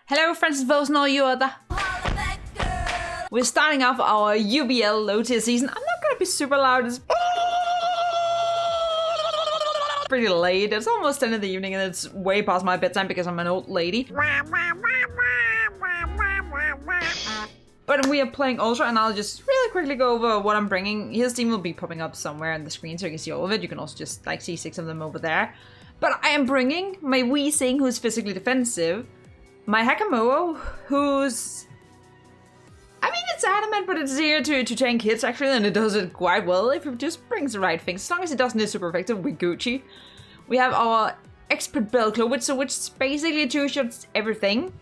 Hello friends and foes and all you other. We're starting off our UBL low tier season. I'm not gonna be super loud, it's pretty late. It's almost 10 in the evening and it's way past my bedtime because I'm an old lady. But we are playing Ultra and I'll just really quickly go over what I'm bringing. His team will be popping up somewhere on the screen so you can see all of it. You can also just like see 6 of them over there. But I am bringing my Wee Sing, who's physically defensive. My Hakamoa, who's... I mean, it's adamant, but it's here to tank hits, actually, and it does it quite well if it just brings the right things. As long as it doesn't hit super effective, we're Gucci. We have our Expert Bellclowitzer, which is basically 2-shots everything.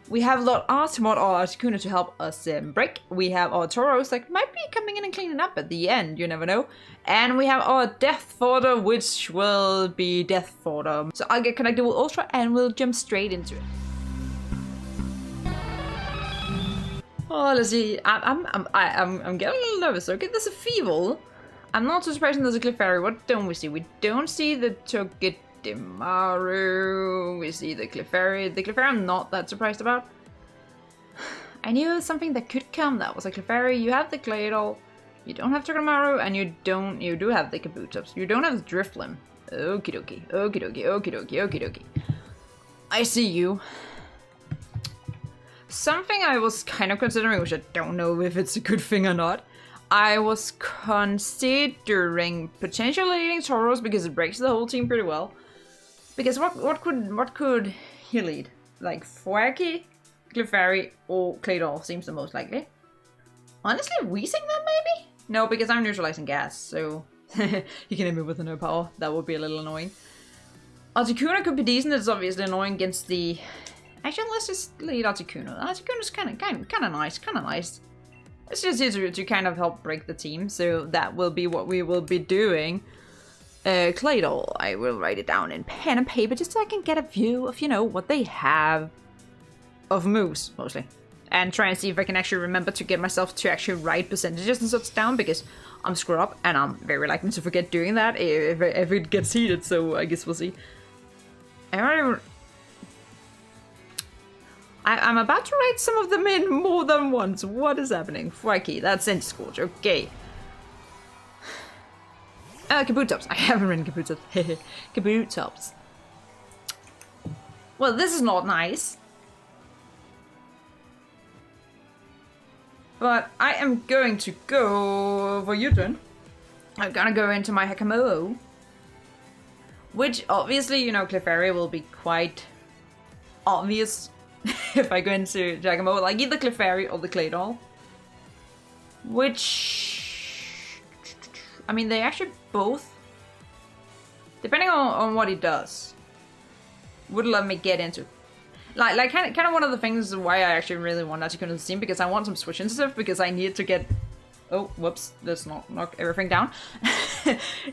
We have Lord Artimod or Articuno to help us break. We have our Tauros that might be coming in and cleaning up at the end, you never know. And we have our Death Fodder, which will be Death Fodder. So I'll get connected with Ultra and we'll jump straight into it. Oh, let's see. I'm getting a little nervous. Okay, there's a Feeble. I'm not too surprised there's a Clefairy. What don't we see? We don't see the Togedemaru. We see the Clefairy. The Clefairy I'm not that surprised about. I knew something that could come. That was a Clefairy. You have the Claydol. You don't have Togedemaru, and you do have the Kabutops. You don't have the Drifloon. Okie dokie. Okie dokie. Okie dokie. Okie dokie. I see you. Something I was kind of considering, which I don't know if it's a good thing or not. I was considering potentially leading Tauros because it breaks the whole team pretty well. Because what could he lead? Like Thwacky, Clefairy, or Claydol seems the most likely. Honestly, Weezing then maybe? No, because I'm neutralizing gas, so he can hit me with no power. That would be a little annoying. Articuno could be decent. It's obviously annoying against the. Actually, let's just lead Articuno. Articuno's kind of nice, It's just here to kind of help break the team, so that will be what we will be doing. Claydol, I will write it down in pen and paper just so I can get a view of, you know, what they have of moves, mostly. And try and see if I can actually remember to get myself to actually write percentages and such down, because I'm screwed up, and I'm very likely to forget doing that if it gets heated, so I guess we'll see. I'm about to write some of them in more than once. What is happening? Thwacky, that's Scorch. Okay. Kabutops. I haven't written Kabutops. Kabutops. Well, this is not nice. But I am going to go for U-turn. I'm gonna go into my Hakamoa. Which, obviously, you know, Clefairy will be quite obvious. If I go into Hakamoa, like either Clefairy or the Claydol. Which... I mean, they actually both, depending on what he does, would let me get into. Like kind of one of the things why I actually really want Articuno to the team, because I want some switch and stuff, because I need to get... Oh, whoops, let's not knock everything down.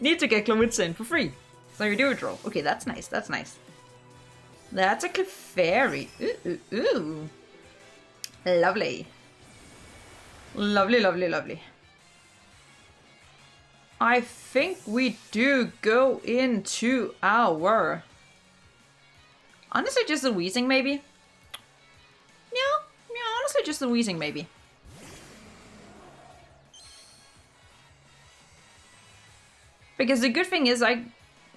Need to get Clowitzer in for free. So you do a draw. Okay, that's nice, that's nice. That's a Clefairy. Ooh, ooh, ooh. Lovely. Lovely, lovely, lovely. I think we do go into our... Honestly, just the Weezing, maybe? Yeah, honestly, just the Weezing, maybe. Because the good thing is,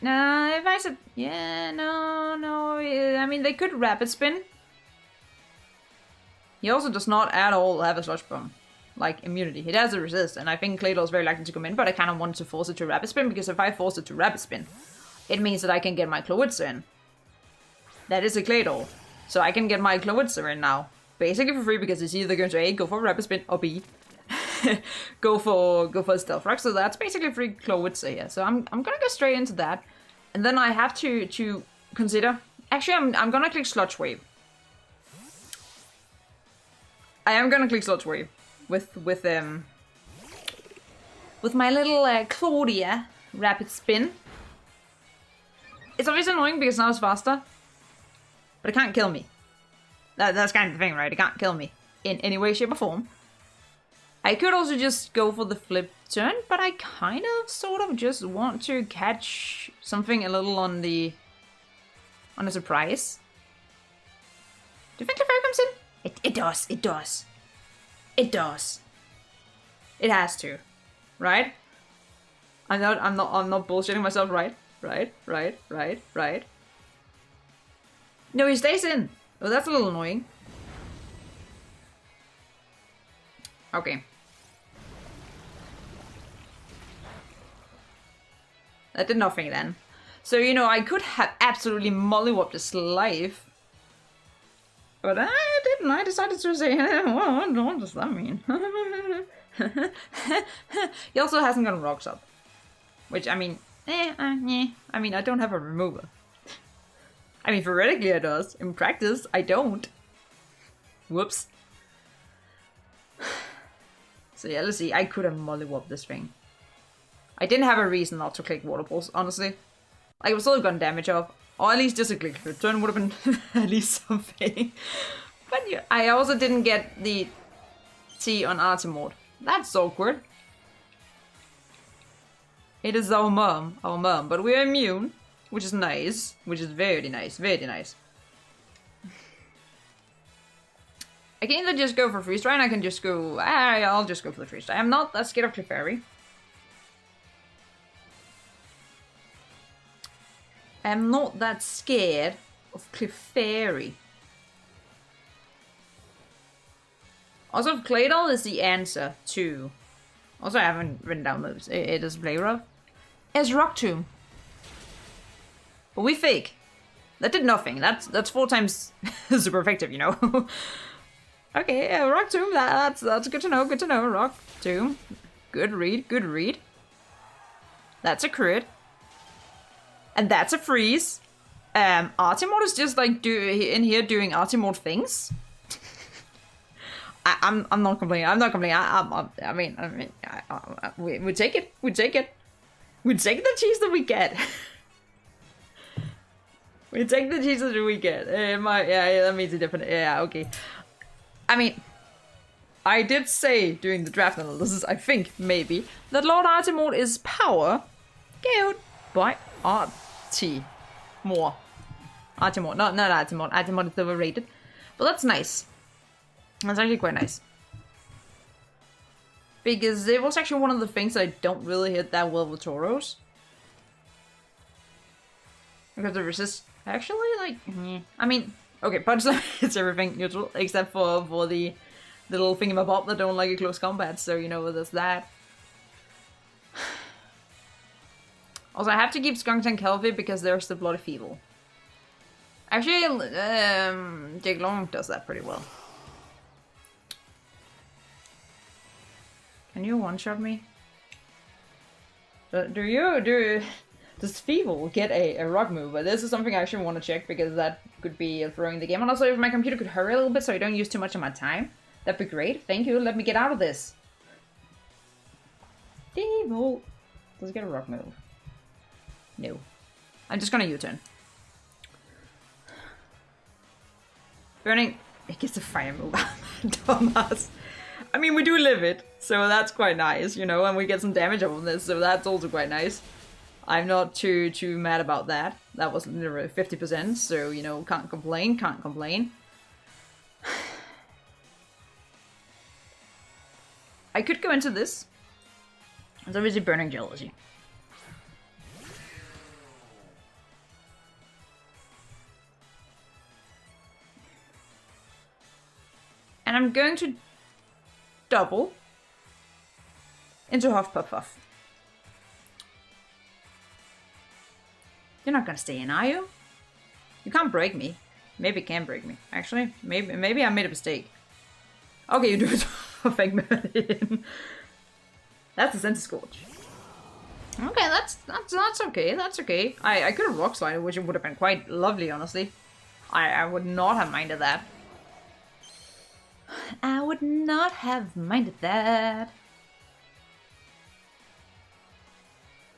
Nah, if I said... Yeah, no, I mean, they could Rapid Spin. He also does not at all have a Sludge Bomb. Like, immunity. He has a resist, and I think Claydol is very likely to come in, but I kind of wanted to force it to Rapid Spin, because if I force it to Rapid Spin, it means that I can get my Clowitzer in. That is a Claydol. So I can get my Clowitzer in now. Basically for free, because it's either going to A, go for Rapid Spin, or B, go for Stealth Rock. So that's basically free Clowitzer here. So I'm gonna go straight into that. And then I have to consider... Actually, I'm gonna click Sludge Wave. I am gonna click Sludge Wave with my little Claudia Rapid Spin. It's obviously annoying because now it's faster, but it can't kill me. That's kind of the thing, right? It can't kill me in any way, shape, or form. I could also just go for the flip turn, but I kind of sort of just want to catch something a little on a surprise. Do you think Clefairy comes in? It does. It does. It does. It has to, right? I'm not bullshitting myself, right? Right. No, he stays in. Oh, that's a little annoying. Okay. That did nothing then. So, you know, I could have absolutely mollywopped his life. But I didn't. I decided to say, what does that mean? He also hasn't gotten rocks up. Which, I mean, I mean, I don't have a remover. I mean, theoretically it does. In practice, I don't. Whoops. So yeah, let's see. I could have mollywopped this thing. I didn't have a reason not to click waterfalls, honestly. I would still have gotten damage off. Or at least just a click return would have been at least something. But yeah, I also didn't get the T on Artimord. That's awkward. It is our mom, but we're immune, which is nice, which is very nice, very nice. I can either just go for freeze dry and I can just go, I'll just go for the freeze dry. I'm not that scared of Clefairy. I'm not that scared of Clefairy. Also, Claydol is the answer to. Also, I haven't written down moves. It is play rough. It's Rock Tomb. But we fake. That did nothing. That's 4 times super effective, you know. Okay, yeah, Rock Tomb. That's good to know. Good to know. Rock Tomb. Good read. Good read. That's a crit. And that's a freeze. Artimord is just like in here doing Artimord things. I'm not complaining. I'm not complaining. I mean, we take it. We take it. We take the cheese that we get. We take the cheese that we get. Yeah, that means a different. Yeah, okay. I mean, I did say during the draft analysis, I think maybe that Lord Artimord is power scaled by Artimord. Artimord, not Artimord. Artimord is overrated, but that's nice. That's actually quite nice. Because it was actually one of the things that I don't really hit that well with Tauros. Because the resist actually like I mean, okay, punch it's everything neutral except for the little thingamabob that don't like a close combat, so you know there's that. Also I have to keep Skunk Tank healthy because there's the Bloody Feeble. Actually, Jake Long does that pretty well. Can you one-shot me? Does Feeble get a rock move? But this is something I actually want to check because that could be throwing the game. And also if my computer could hurry a little bit so I don't use too much of my time, that'd be great. Thank you, let me get out of this. Feeble. Does it get a rock move? No. I'm just gonna U-turn. Burning, it gets a fire move. Dumbass. I mean, we do live it, so that's quite nice, you know, and we get some damage off of this, so that's also quite nice. I'm not too mad about that. That was literally 50%, so, you know, can't complain, can't complain. I could go into this. It's obviously Burning Jealousy. And I'm going to double into Huffpuff. You're not gonna stay in, are you? You can't break me. Maybe it can break me. Actually, maybe I made a mistake. Okay, you do it. Fake Merlin. That's a Center Scorch. Okay, that's okay. That's okay. I could have Rock Slide, which would have been quite lovely, honestly. I would not have minded that. I would not have minded that.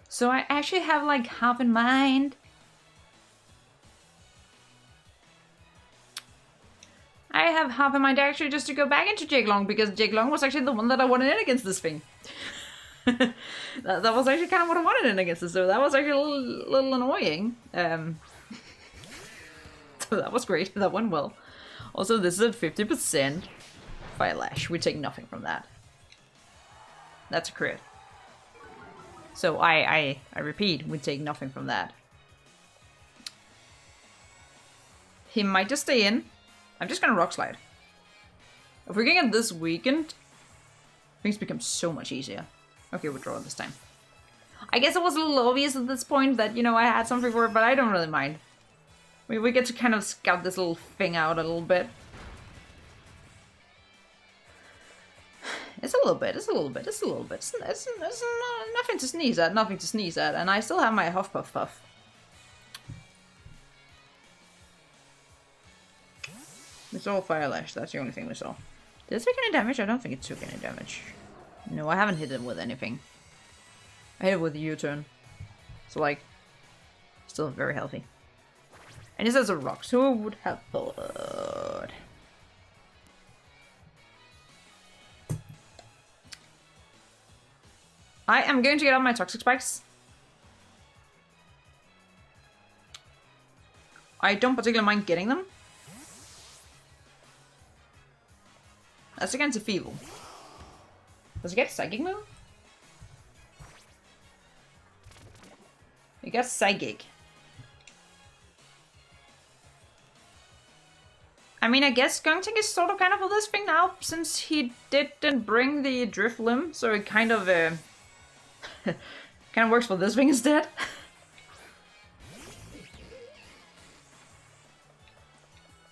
So I actually have like half in mind. I have half in mind actually just to go back into Jake Long because Jake Long was actually the one that I wanted in against this thing. that was actually kind of what I wanted in against this, so that was actually a little annoying. So that was great. That went well. Also, this is at 50%. Fire Lash. We take nothing from that. That's a crit. So I repeat, we take nothing from that. He might just stay in. I'm just gonna Rock Slide. If we can get this weakened, things become so much easier. Okay, we'll draw this time. I guess it was a little obvious at this point that, you know, I had something for it, but I don't really mind. We get to kind of scout this little thing out a little bit. It's a little bit, it's a little bit, it's a little bit. It's nothing to sneeze at, nothing to sneeze at. And I still have my Huff Puff Puff. We saw Fire Lash, that's the only thing we saw. Did it take any damage? I don't think it took any damage. No, I haven't hit it with anything. I hit it with a U-turn. So, like, still very healthy. And this is a rock, so who would have thought? I am going to get out my Toxic Spikes. I don't particularly mind getting them. That's against a Feeble. Does it get Psychic move? It gets Psychic. I mean, I guess Gunting is sort of kind of for this thing now, since he didn't bring the Drift Limb, so it kind of kind of works for this thing instead.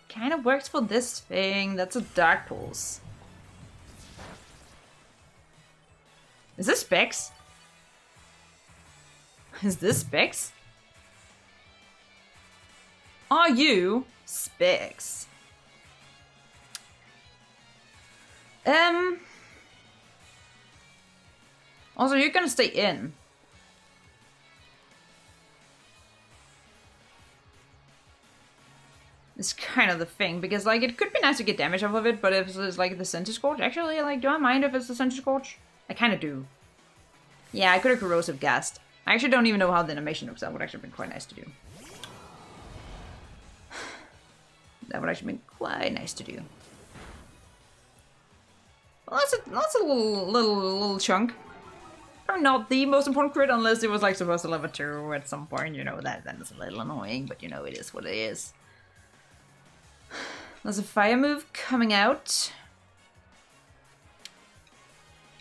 Kind of works for this thing. That's a Dark Pulse. Is this Specs? Is this Specs? Are you Specs? Also, you're gonna stay in. It's kind of the thing, because, like, it could be nice to get damage off of it, but if it's, like, the Center Scorch, actually, like, do I mind if it's the Center Scorch? I kind of do. Yeah, I could have Corrosive Gassed. I actually don't even know how the animation looks. That would actually have been quite nice to do. That would actually been quite nice to do. Well, that's a little chunk. Probably not the most important crit unless it was like supposed to level 2 at some point. You know, that is a little annoying, but you know, it is what it is. There's a fire move coming out.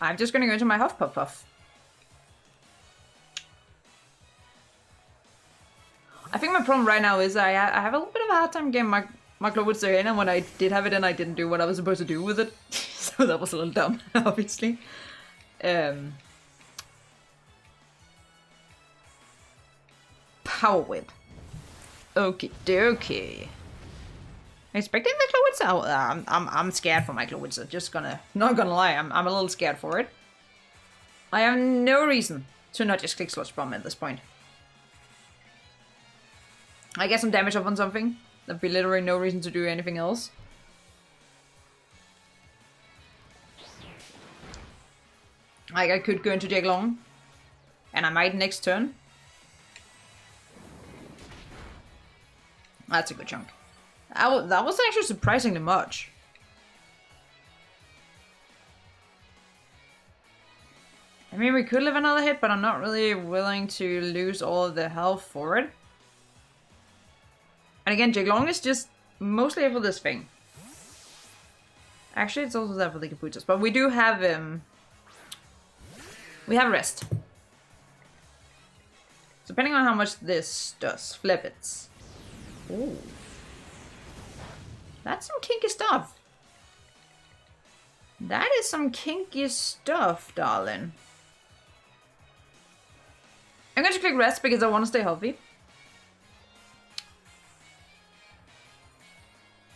I'm just gonna go into my Huff Puff Puff. I think my problem right now is I have a little bit of a hard time getting my Glowwitzer in, and when I did have it in, I didn't do what I was supposed to do with it. So that was a little dumb, obviously. Power Whip. Okie dokie. Expecting the Glowwitzer? I'm scared for my Glowwitzer. Not gonna lie, I'm a little scared for it. I have no reason to not just click Sludge Bomb at this point. I get some damage off on something. There'd be literally no reason to do anything else. Like, I could go into Jake Long, and I might next turn. That's a good chunk. That was actually surprisingly much. I mean, we could live another hit, but I'm not really willing to lose all of the health for it. And again, Jake Long is just mostly for this thing. Actually, it's also there for the Capuchas, but we do have we have Rest. Depending on how much this does, flip it. Ooh. That's some kinky stuff. That is some kinky stuff, darling. I'm going to click Rest because I want to stay healthy.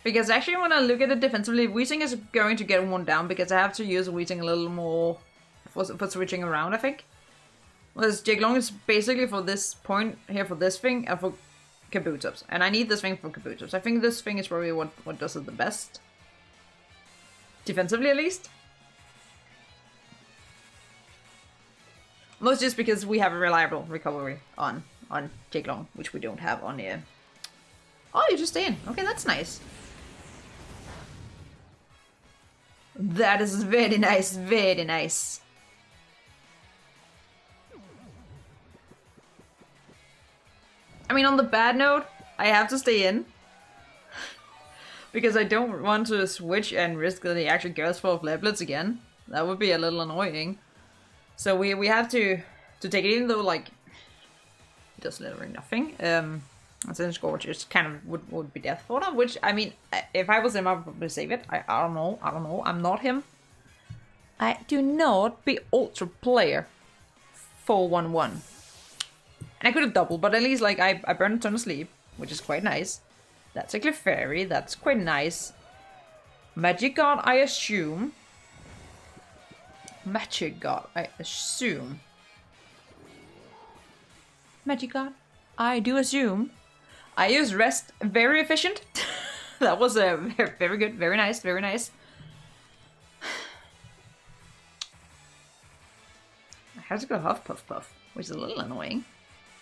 Because actually when I look at it defensively, Weezing is going to get one down because I have to use Weezing a little more for switching around, I think. Whereas Jake Long is basically for this point here for this thing and for Kabutops. And I need this thing for Kabutops. I think this thing is probably what does it the best. Defensively, at least. Most just because we have a reliable recovery on Jake Long, which we don't have on here. Oh, you just stay in. Okay, that's nice. That is very nice, very nice. I mean, on the bad note, I have to stay in. Because I don't want to switch and risk that he actually goes for leblets again. That would be a little annoying. So we have to take it, even though, like, he does literally nothing. And then Scorch is kind of would be death for them, which, I mean, if I was him, I would probably save it. I don't know. I'm not him. I do not be Ultraplayer 411. And I could have doubled, but at least, like, I burned a ton of sleep, which is quite nice. That's a Clefairy, that's quite nice. Magic God, I assume. Magic God, I assume. Magic God, I do assume. I use rest, very efficient. That was a very good, very nice, very nice. I have to go Huff, which is a little annoying.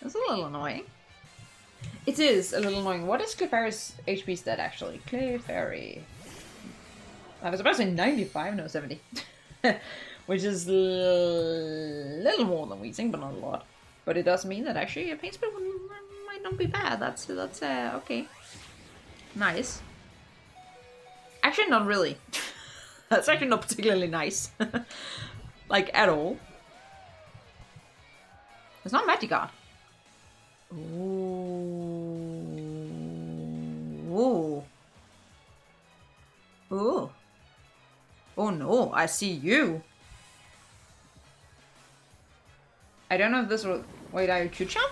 That's a little annoying. It is a little annoying. What is Clefairy's HP stat actually? Clefairy. I was about to say 95, no 70. Which is a little more than Weezing, but not a lot. But it does mean that actually a pain spell might not be bad. That's okay. Nice. Actually, not really. That's actually not particularly nice. Like, at all. It's not Magikarp. Ooh. Ooh. Oh no, I see you. I don't know if this will... Wait, are you Q-Champ?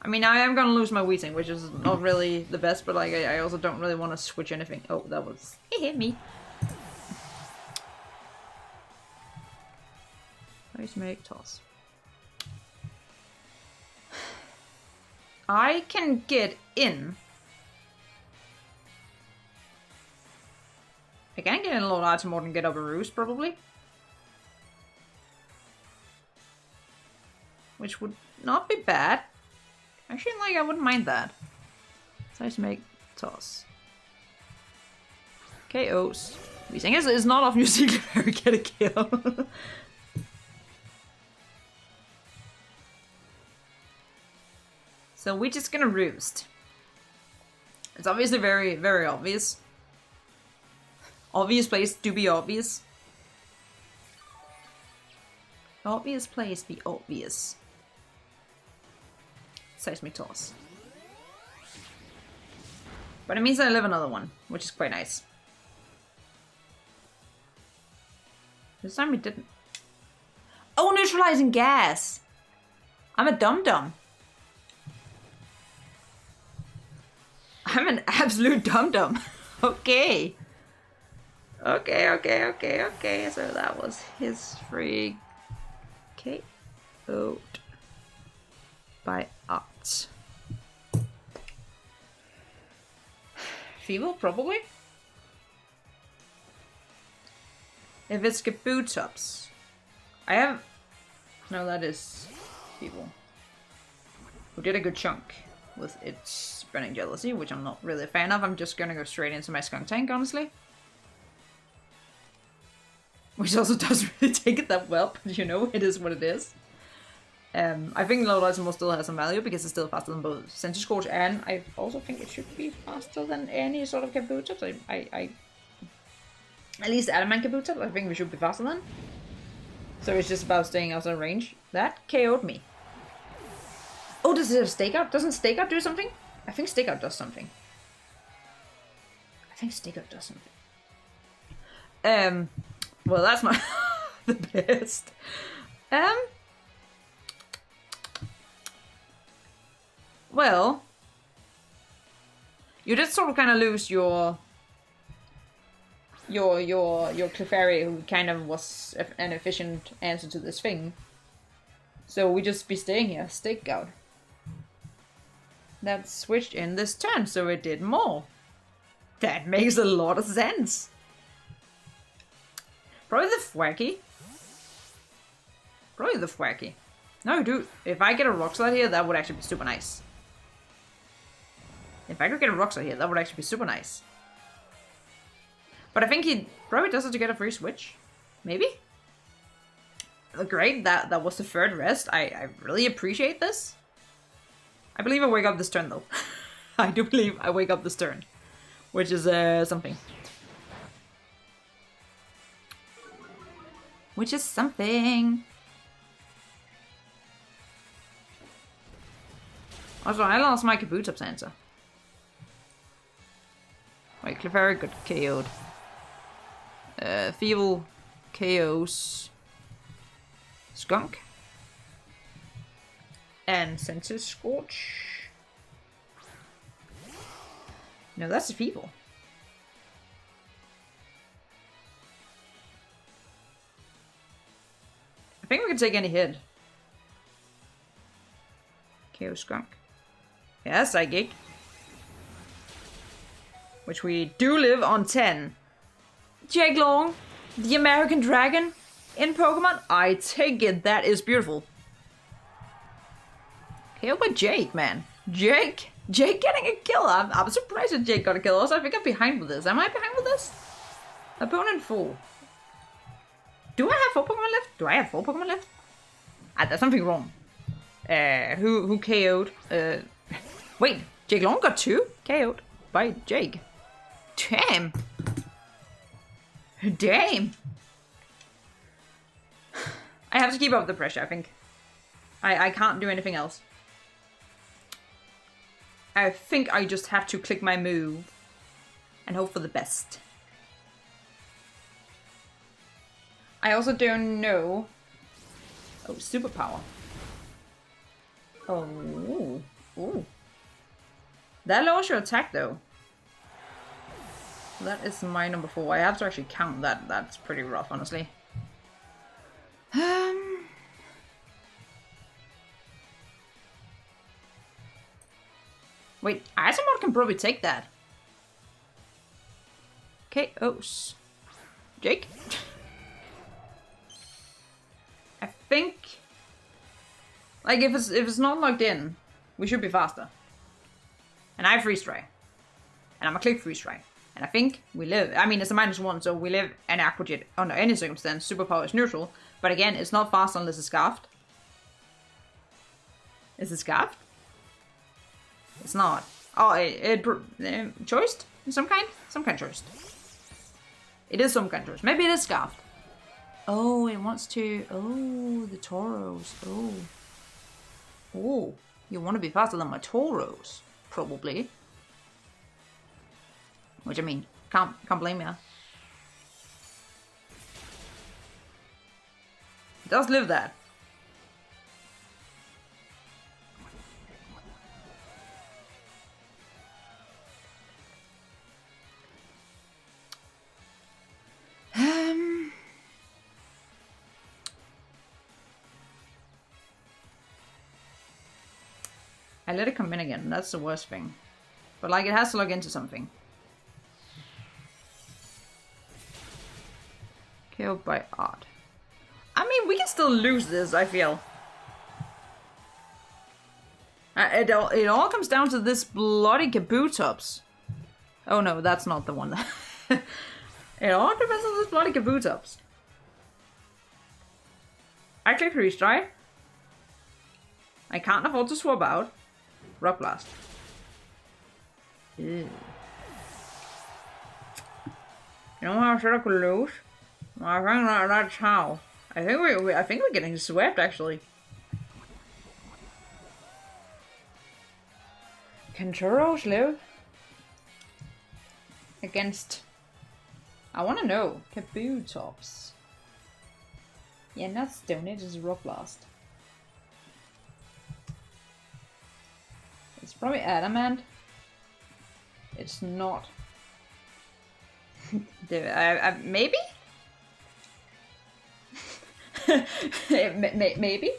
I mean, I am gonna lose my Weezing, which is not really the best, but like, I also don't really want to switch anything. Oh, that was... It hit me. Let's make toss. I can get in. I can get in a lot more than get up a roost, probably. Which would not be bad. Actually, like, I wouldn't mind that. So let's make toss. KOs. Weezing is not often you see Clefairy get a kill. So we're just gonna roost. It's obviously very, very obvious. Obvious place to be obvious. Obvious place be obvious. Seismic toss. But it means I live another one, which is quite nice. This time we didn't. Oh, neutralizing gas! I'm a dum-dum. I'm an absolute dum-dum. Okay. Okay. So that was his free KO'd by Art. Feeble, probably? If it's Kabutops. I have... No, that is Feeble. Who did a good chunk with its Burning Jealousy, which I'm not really a fan of. I'm just gonna go straight into my Skunk Tank, honestly. Which also doesn't really take it that well, but you know, it is what it is. I think Low Item will still have some value because it's still faster than both Sentry Scorch, and I also think it should be faster than any sort of Kabutops. I at least Adamant Kabutops, I think we should be faster than. So it's just about staying outside range. That KO'd me. Oh, does it have Stakeout? Doesn't Stakeout do something? I think Stakeout does something. Well, that's not the best. Well, you did sort of kind of lose your Clefairy, who kind of was an efficient answer to this thing. So we just be staying here, Stakeout. That switched in this turn, so it did more. That makes a lot of sense. Probably the Thwacky. No, dude, if I get a Rock Slide here, that would actually be super nice. If I could get a Rock Slide here, that would actually be super nice. But I think he probably does it to get a free switch. Maybe? Great, that was the third rest. I really appreciate this. I believe I wake up this turn though. I do believe I wake up this turn. Which is something. Which is something. Also, I lost my Kabutops answer. Wait, Clefairy got KO'd. Feeble KOs. Skunk. And Senses Scorch. No, that's a Feeble. I think we can take any hit. KO Skunk. Yeah, Psychic. Which we do live on 10. Jake Long, the American Dragon in Pokemon. I take it. That is beautiful. KO by Jake, man. Jake getting a kill. I'm surprised that Jake got a kill. Also, I think I'm behind with this. Am I behind with this? Opponent 4. Do I have 4 Pokemon left? Do I have 4 Pokemon left? There's something wrong. Who KO'd? Wait, Jake Long got 2 KO'd by Jake. Damn. Damn. I have to keep up the pressure, I think. I can't do anything else. I think I just have to click my move and hope for the best. I also don't know. Oh, superpower. Oh, ooh. That lowers your attack though. That is my number 4. I have to actually count that. That's pretty rough, honestly. Wait, Isomote can probably take that. KOs. Jake? I think... Like, if it's not locked in, we should be faster. And I freeze dry. And I'm gonna click freeze dry. And I think we live. I mean, it's a -1, so we live an Aqua Jet under any circumstance. Superpower is neutral. But again, it's not fast unless it's scarfed. Is it scarfed? It's not. Oh, choiced? Some kind? Some kind choiced. It is some kind choiced. Maybe it is scarfed. Oh, it wants to... Oh, the Tauros. Oh. Oh, you want to be faster than my Tauros. Probably. Which, I mean, can't blame ya. It does live that. I let it come in again, that's the worst thing. But like, it has to log into something. Killed by Art. I mean, we can still lose this, I feel. It all comes down to this bloody Kabutops. Oh no, that's not the one. It all depends on this bloody Kabutops. I click freeze dry. I can't afford to swap out. Rock Blast. Ew. You know how I said I could lose? Well, I think that's how. I think we're getting swept actually. Can Churros live against? I want to know. Kabutops. Yeah, not Stone Edge, it's Rock Blast. It's probably Adamant. It's not. Maybe? Maybe?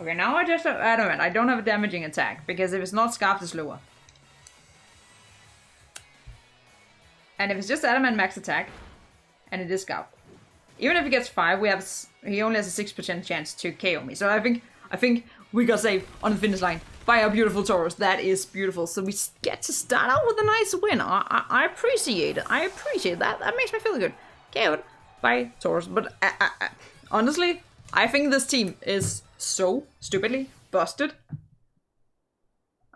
Okay, now I just have Adamant. I don't have a damaging attack, because if it's not Scarfed, it's lower. And if it's just Adamant max attack, and it is Scarfed. Even if he gets 5, he only has a 6% chance to KO me. So I think we got saved on the finish line. by our beautiful Taurus. That is beautiful. So we get to start out with a nice win. I appreciate it. I appreciate that. That makes me feel good. KO'd by Taurus. But honestly, I think this team is so stupidly busted.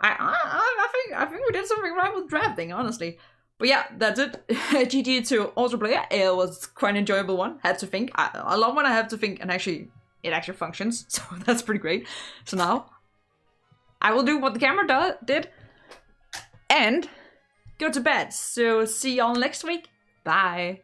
I think we did something right with drafting, honestly. But yeah, that's it. GG to Ultraplayer. It was quite an enjoyable one. Had to think. I love when I have to think and it actually functions. So that's pretty great. So now I will do what the camera did and go to bed. So see y'all next week. Bye.